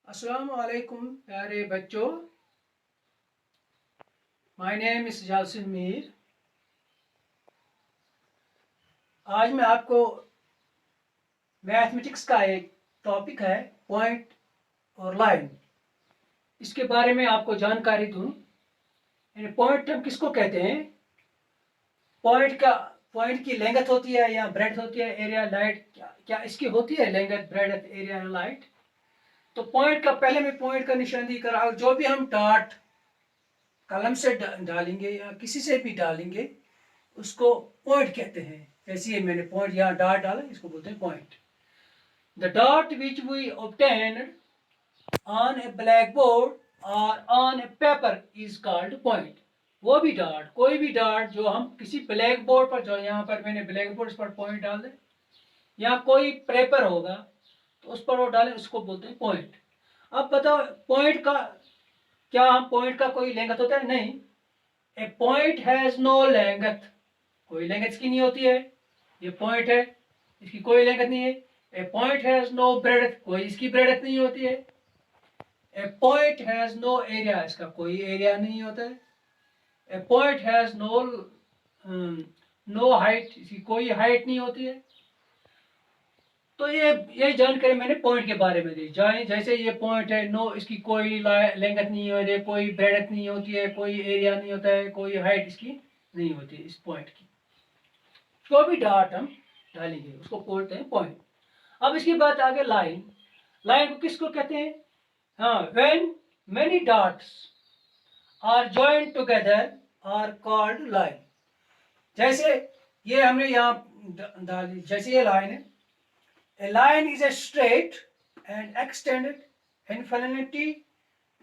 अस्सलाम वालेकुम प्यारे बच्चों। My name is Jasim Mir. आज मैं आपको मैथमेटिक्स का एक टॉपिक है पॉइंट और लाइन, इसके बारे में आपको जानकारी दूं। पॉइंट हम किसको कहते हैं? पॉइंट की लेंथ होती है या ब्रेड्थ होती है, एरिया लाइट क्या इसकी होती है? Length, breadth, area and light. तो पॉइंट का पहले मैं पॉइंट का निशानी करा, और जो भी हम डॉट कलम से डालेंगे या किसी से भी डालेंगे उसको पॉइंट कहते हैं। जैसे ये मैंने पॉइंट यहाँ डॉट डाला, इसको बोलते हैं point. The dot which we obtain on a blackboard और on a paper is called point. वो भी डॉट, कोई भी डॉट जो हम किसी ब्लैक बोर्ड पर, जो यहाँ पर मैंने ब्लैक बोर्ड पर पॉइंट डाल दे, या कोई पेपर होगा तो उस पर वो डालें, उसको बोलते हैं पॉइंट। अब बताओ पॉइंट का क्या, हम पॉइंट का कोई लेंथ होता है? नहीं। ए पॉइंट हैज नो लेंथ, कोई लेंथ इसकी नहीं होती है। ये पॉइंट है, इसकी कोई लेंथ नहीं है। ए पॉइंट हैज नो ब्रेड्थ, कोई इसकी ब्रेड्थ नहीं होती है। ए पॉइंट हैज नो एरिया, इसका कोई एरिया नहीं होता है। ए पॉइंट हैज नो हाइट, इसकी कोई हाइट नहीं होती है। तो ये जानकारी मैंने पॉइंट के बारे में दी। जैसे ये पॉइंट है, नो इसकी कोई लेंथ नहीं होती है, कोई ब्रेड्थ नहीं होती है, कोई एरिया नहीं होता है, कोई हाइट इसकी नहीं होती है इस पॉइंट की। जो भी डॉट हम डालेंगे उसको बोलते हैं पॉइंट। अब इसकी बात आगे लाइन। लाइन को किसको कहते हैं? हाँ, when many dots are joined together are called line. जैसे ये हमने यहाँ डाल दी, जैसे ये लाइन है। A line is a straight and extended infinity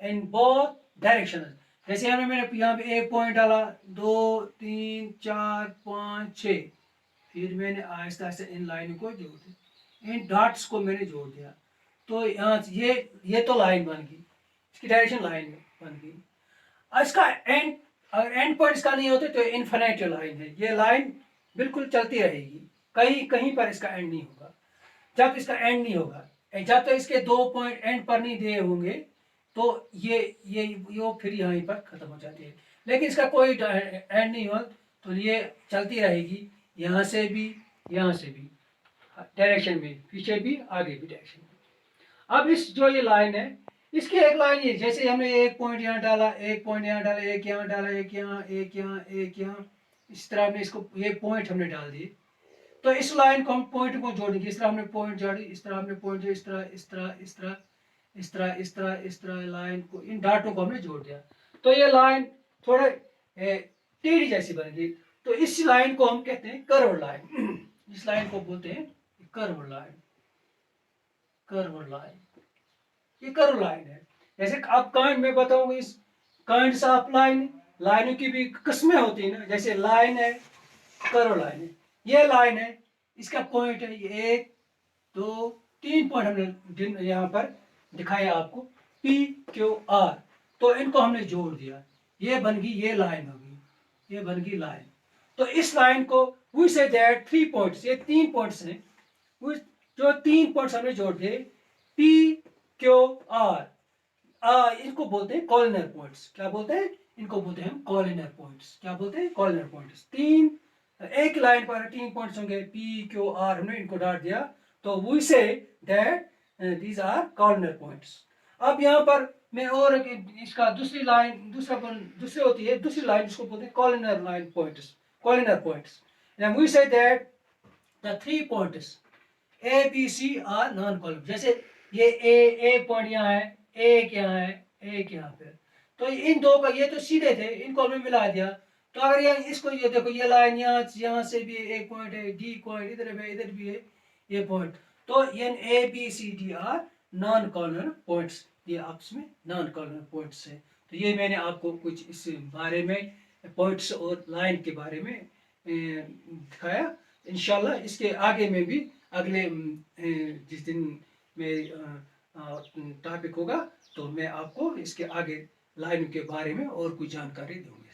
in both directions. जैसे मैंने यहाँ पे एक पॉइंट डाला, 2 3 4 5 6, फिर मैंने आहिस्ता आहिस्ता इन लाइनों को जोड़ दिया, इन डॉट्स को मैंने जोड़ दिया, तो यहाँ ये तो लाइन बन गई, इसकी डायरेक्शन लाइन बन गई। इसका एंड, अगर एंड पॉइंट इसका नहीं होते तो इन्फिनिट लाइन है। ये लाइन बिल्कुल चलती रहेगी, कहीं कहीं पर इसका एंड नहीं होगा। जब इसका एंड नहीं होगा, जब तक इसके 2 पॉइंट एंड पर नहीं दिए होंगे, तो ये फिर यहीं पर खत्म हो जाती है। लेकिन इसका कोई एंड नहीं हो तो ये चलती रहेगी, यहाँ से भी यहाँ से भी डायरेक्शन में, पीछे भी आगे भी डायरेक्शन में। अब इस जो ये लाइन है, इसकी एक लाइन ये, जैसे हमने एक पॉइंट यहाँ डाला, एक पॉइंट यहाँ डाला, एक यहाँ डाला, एक यहाँ, एक यहाँ, एक यहाँ, इस तरह हमने इसको ये पॉइंट हमने डाल दिए। तो इस लाइन को हम पॉइंट को जोड़ेंगे, इस तरह हमने पॉइंट जोड़ी, इस तरह हमने पॉइंट जोड़ी, इस तरह इस तरह इस तरह इस तरह इस तरह इस तरह लाइन को, इन डाटों को हमने जोड़ दिया, तो ये लाइन थोड़े टेढ़ी जैसी बन गई। तो इस लाइन को हम कहते हैं कर्व लाइन। इस लाइन को बोलते हैं कर्व लाइन। कर्व लाइन, ये कर्व लाइन है। जैसे अब काइंड में बताऊंगा, इस काइंड्स ऑफ लाइन, लाइनों की भी किस्में होती है ना। जैसे लाइन है, कर्व लाइन है, ये लाइन है, इसका पॉइंट है ये 1 2 3 पॉइंट हमने यहाँ पर दिखाया आपको, P Q R। तो इनको हमने जोड़ दिया, ये बन गई, ये लाइन होगी, ये बन गई लाइन। तो इस लाइन को वी से दैट 3 पॉइंट्स, ये 3 पॉइंट्स हैं, जो 3 पॉइंट्स हमने जोड़ दिए, P Q R, इनको बोलते हैं कॉर्नर पॉइंट्स। क्या बोलते हैं? इनको बोलते हैं कॉर्नर पॉइंट्स। क्या बोलते हैं? Corner points. एक लाइन पर 3 पॉइंट्स होंगे, P Q R, हमने इनको डाल दिया, तो we say that these are corner points. अब यहाँ पर मैं और इसका दूसरी लाइन, दूसरी होती है दूसरी लाइन, जिसको बोलते हैं corner line points, corner points. And we say that the 3 points A B C are non column. जैसे ये ए पॉइंट यहाँ है, एक यहाँ है, एक यहाँ पे, तो इन दो का, ये तो सीधे थे, इनको हमने मिला दिया। तो अगर ये इसको, ये देखो, ये लाइन यहाँ से भी एक पॉइंट है, डी पॉइंट इधर है, इधर भी है ये पॉइंट, तो ये A B C D are non corner points, ये आपस में नॉन कॉर्नर पॉइंट्स है। तो ये मैंने आपको कुछ इस बारे में, पॉइंट्स और लाइन के बारे में दिखाया। इंशाल्लाह इसके आगे में भी अगले जिस दिन में टॉपिक होगा, तो मैं आपको इसके आगे लाइन के बारे में और कुछ जानकारी दूंगा।